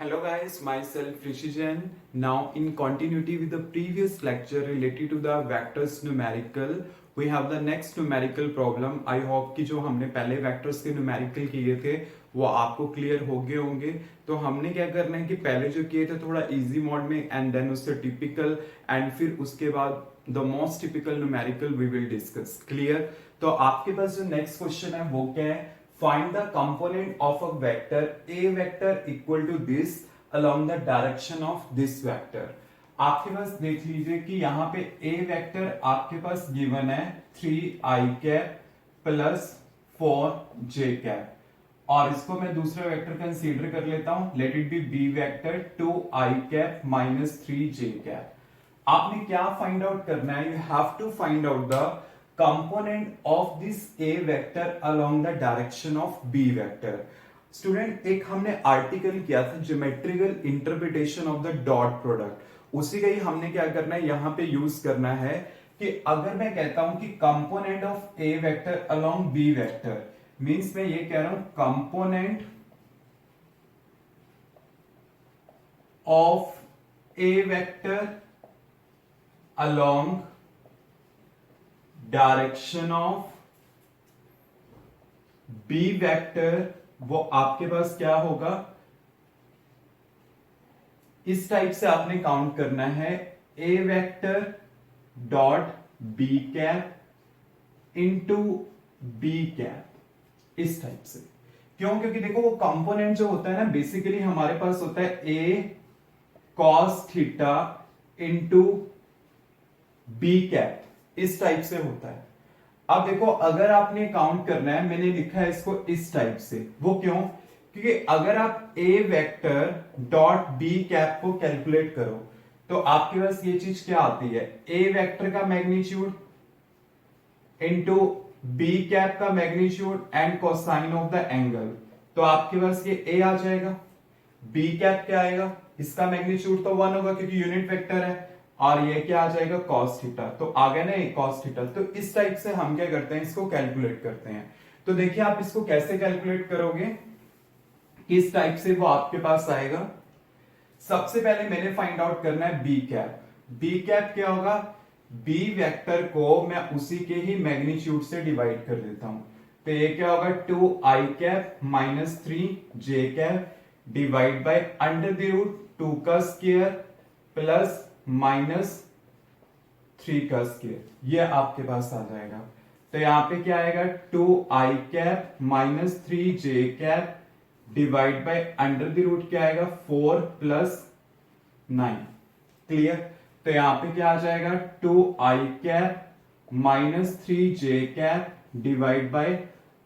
Hello guys, myself Rishi Jain. Now in continuity with the previous lecture related to the vectors numerical, we have the next numerical problem. I hope कि जो हमने पहले vectors के numerical किए थे वो आपको clear हो गए होंगे. तो हमने क्या करना है कि पहले जो किए थे थोड़ा easy mode में and then उससे typical and फिर उसके बाद the most typical numerical we will discuss. Clear? तो आपके पास जो next question है वो क्या है? Find the component of a vector a vector equal to this along the direction of this vector. आपके पास देख लीजिए कि यहाँ पे a वेक्टर आपके पास गिवन है 3i cap plus 4j cap और इसको मैं दूसरा वेक्टर कंसीडर कर लेता हूं. Let it be b vector 2i cap minus 3j cap. आपने क्या फाइंड आउट करना है? You have to find out the component of this a vector along the direction of b vector. Student एक हमने article किया था geometrical interpretation of the dot product, उसी का ही हमने क्या करना है यहां पे यूज करना है कि अगर मैं कहता हूं कि component of a vector along b vector means मैं ये कह रहा हूं component of a vector along direction of b vector, वो आपके पास क्या होगा? इस टाइप से आपने काउंट करना है a vector dot b cap into b cap, इस टाइप से. क्यों? क्योंकि देखो वो कंपोनेंट जो होता है ना बेसिकली हमारे पास होता है a cos theta into b cap, इस टाइप से होता है. अब देखो अगर आपने काउंट करना है, मैंने लिखा है इसको इस टाइप से. वो क्यों? क्योंकि अगर आप a vector dot b cap को कैलकुलेट करो तो आपके पास ये चीज क्या आती है? a वेक्टर का मैग्नीट्यूड इनटू b कैप का magnitude and cosine of the angle. तो आपके पास ये a आ जाएगा. b कैप क्या आएगा? इसका मैग्नीट्यूड तो 1 होगा क्योंकि यूनिट वेक्टर है, और ये क्या आ जाएगा? cos theta. तो आ गया ना ये cos थीटा. तो इस टाइप से हम क्या करते हैं, इसको कैलकुलेट करते हैं. तो देखिए आप इसको कैसे कैलकुलेट करोगे, किस टाइप से वो आपके पास आएगा. सबसे पहले मैंने फाइंड आउट करना है b कैप. b कैप क्या होगा? b वेक्टर को मैं उसी के ही मैग्नीट्यूड से डिवाइड कर देता हूं. तो ये क्या होगा? 2i cap minus 3j cap divide by under the root 2 का स्क्वायर प्लस माइनस 3 का स्क्वायर, ये आपके पास आ जाएगा. तो यहां पे क्या आएगा? 2i cap minus 3j cap divide by under the root क्या आएगा? 4 प्लस 9. क्लियर? तो यहां पे क्या आ जाएगा? 2i cap minus 3j cap divide by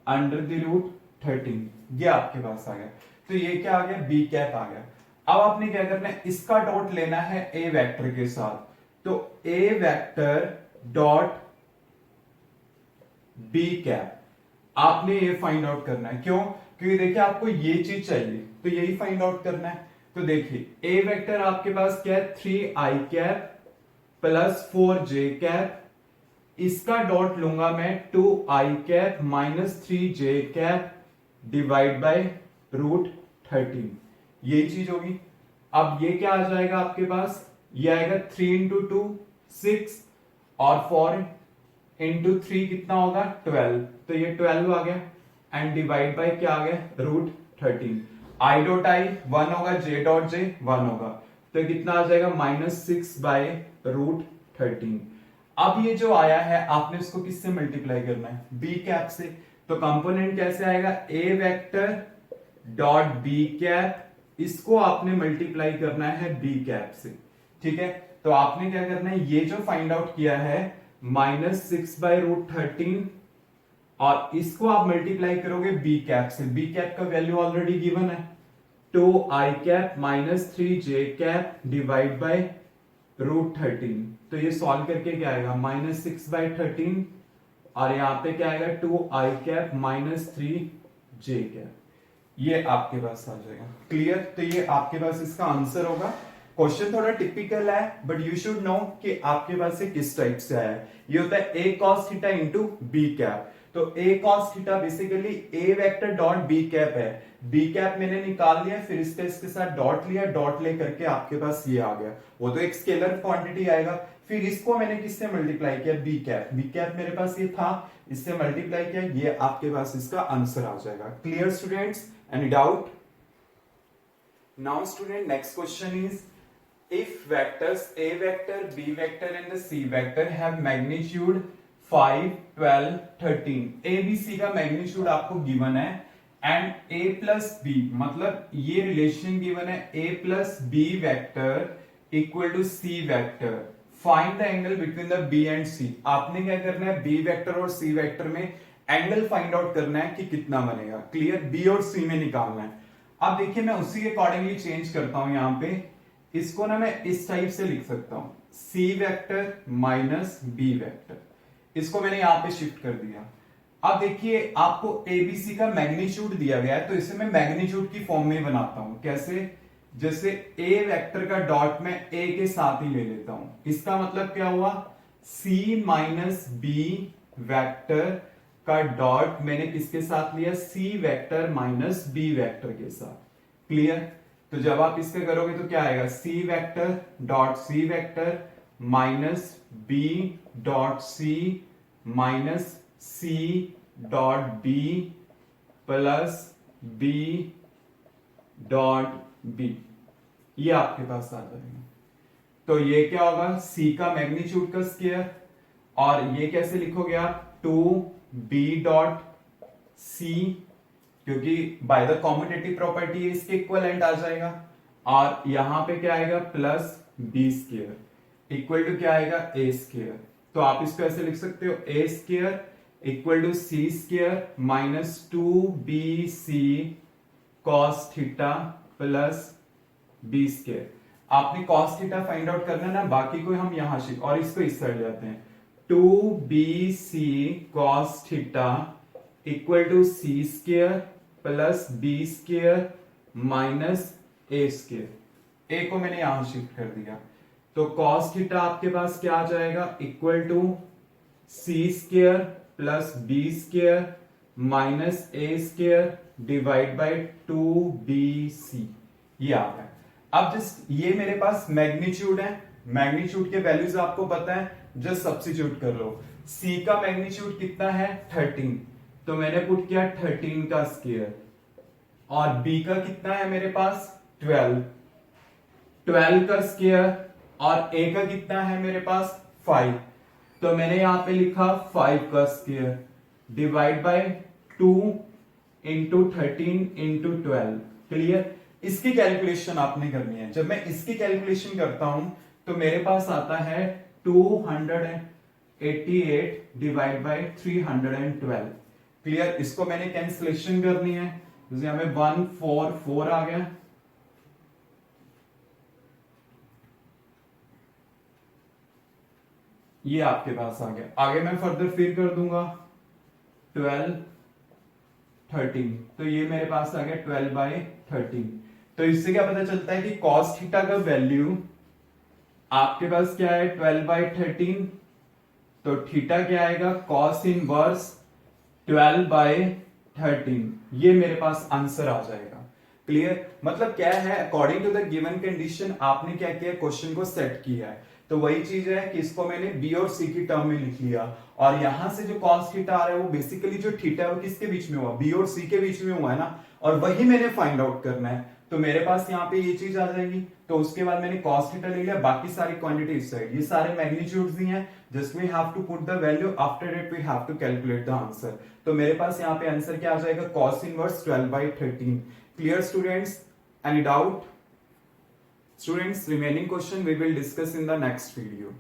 under the root 13, ये आपके पास आ गया. तो ये क्या आ गया? b कैप आ गया. अब आपने क्या करना है, इसका डॉट लेना है a वेक्टर के साथ. तो a vector dot b cap आपने ये फाइंड आउट करना है. क्यों? क्योंकि देखिए आपको ये चीज चाहिए तो यही फाइंड आउट करना है. तो देखिए a वेक्टर आपके पास क्या है? 3i cap plus 4j cap. इसका डॉट लूंगा मैं 2i cap minus 3j cap divide by root 13, यही चीज होगी. अब ये क्या आ जाएगा आपके पास? ये आएगा 3 इंटू 2 6 और 4 इंटू 3 कितना होगा? 12. तो ये 12 आ गया एंड डिवाइड बाय क्या आ गया? रूट 13. आई डॉट आई 1 होगा, जे डॉट जे 1 होगा. तो कितना आ जाएगा? Minus 6 by root 13. अब ये जो आया है आपने इसको किससे मल्टीप्लाई करना है? बी कैप से. तो कंपोनेंट कैसे आएगा? ए वेक्टर डॉट बी कैप, इसको आपने मल्टीप्लाई करना है बी कैप से. ठीक है? तो आपने क्या करना है, ये जो फाइंड आउट किया है माइनस 6 बाय रूट 13 और इसको आप मल्टीप्लाई करोगे बी कैप से. बी कैप का वैल्यू ऑलरेडी गिवन है 2i cap minus 3j cap divide by root 13. तो ये सॉल्व करके क्या आएगा? माइनस 6 बाय 13 और यहां पे क्या आएगा? 2i cap minus 3j cap. ये आपके पास आ जाएगा. क्लियर? तो ये आपके पास इसका आंसर होगा. क्वेश्चन थोड़ा टिपिकल है बट यू शुड नो कि आपके पास से किस टाइप से आया है. ये होता है a cos theta into b cap. तो a cos theta basically a vector dot b cap है, b कैप मैंने निकाल लिया, फिर इसके साथ डॉट लिया, डॉट लेकर के आपके पास ये आ गया, वो तो एक स्केलर क्वांटिटी आएगा। फिर इसको मैंने किससे मल्टीप्लाई किया, बी कैप मेरे पास ये था, इससे मल्टीप्लाई किया, ये आपके पास इसका आंसर आ जाएगा। Clear students, any doubt? Now student next question is if vectors a vector, b vector and the c vector have magnitude 5, 12, 13, a b c का मैग्नीट्यूड आपको गिवन है एंड a प्लस b मतलब ये relation given है a plus b vector equal to c vector, find the angle between the b and c। आपने क्या करना है, b वेक्टर और c वेक्टर में एंगल फाइंड आउट करना है कि कितना बनेगा। क्लियर, b और c में निकालना है। अब देखिए मैं उसी के अकॉर्डिंगली चेंज करता हूं, यहां पे इसको ना मैं इस टाइप से लिख सकता हूं, c vector minus b vector, इसको मैंने यहां पे शिफ्ट कर दिया। अब देखिए आपको abc का मैग्नीट्यूड दिया गया है, तो इसे मैं मैग्नीट्यूड की फॉर्म में बनाता हूं। कैसे, जैसे a वेक्टर का डॉट मैं a के साथ ही ले लेता हूं, इसका मतलब क्या हुआ, c माइनस b वेक्टर का डॉट मैंने किसके साथ लिया, c vector minus b vector के साथ। क्लियर, तो जब आप इसके करोगे तो क्या आएगा, c vector dot c vector minus b dot c minus c dot b plus b dot b, ये आपके पास आ जाएगा। तो ये क्या होगा, c का मैग्नीट्यूड का स्क्वायर, और ये कैसे लिखोगे आप, 2b डॉट c, क्योंकि बाय द कॉम्यूटेटिव प्रॉपर्टी इसके इक्वलेंट आ जाएगा, और यहां पे क्या आएगा, plus b square equal to क्या आएगा, ए स्क्वायर। तो आप इसको ऐसे लिख सकते हो, a square equal to c square minus 2bc cos theta plus b square. आपने कॉस थीटा फाइंड आउट करना है ना, बाकी को हम यहां शिफ्ट, और इसको इस साइड जाते हैं, 2bc cos theta equal to c square plus b square minus a square, a को मैंने यहां शिफ्ट कर दिया। तो कॉस थीटा आपके पास क्या आ जाएगा, equal to c square plus b square minus a square divide by 2bc, ये आ गया। अब जस्ट ये मेरे पास मैग्नीट्यूड है, मैग्नीट्यूड के वैल्यूज आपको पता है, जस्ट सब्स्टिट्यूट कर लो। c का मैग्नीट्यूड कितना है, 13, तो मैंने पुट किया 13 का स्क्वायर, और b का कितना है मेरे पास, 12 का स्क्वायर, और a का कितना है मेरे पास 5, तो मैंने यहां पे लिखा 5 का square divide bye 2 into 13 into 12। Clear, इसकी कैलकुलेशन आपने करनी है। जब मैं इसकी कैलकुलेशन करता हूं तो मेरे पास आता है 288 डिवाइड बाय 312। क्लियर, इसको मैंने कैंसिलेशन करनी है, जैसे हमें 144 आ गया, ये आपके पास आ गया। आगे मैं फर्दर फिर कर दूंगा 12 13, तो ये मेरे पास आ गया 12/13। तो इससे क्या पता चलता है कि cos थीटा का वैल्यू आपके पास क्या है, 12/13, तो थीटा क्या आएगा, cos इनवर्स 12/13, ये मेरे पास आंसर आ जाएगा। क्लियर, मतलब क्या है, according to the given condition आपने क्या किया, क्वेश्चन को सेट किया है। तो वही चीज है कि इसको मैंने b और c की टर्म में लिख लिया, और यहां से जो cos थीटा आ रहा है वो बेसिकली जो थीटा है वो किसके बीच में हुआ, b और c के बीच में हुआ है ना, और वही मैंने फाइंड आउट करना है। तो मेरे पास यहाँ पे ये चीज आ जाएगी, तो उसके बाद मैंने cos थीटा ले लिया, बाकी सारी क्वांटिटी इस साइड, ये सारे मैग्नीट्यूड्स ही हैं, just we have to put the value, after it we have to calculate the answer. तो मेरे पास यहाँ पे आंसर क्या आ जाएगा, cos inverse 12/13। Clear students, any doubt? Students, remaining question we will discuss in the next video.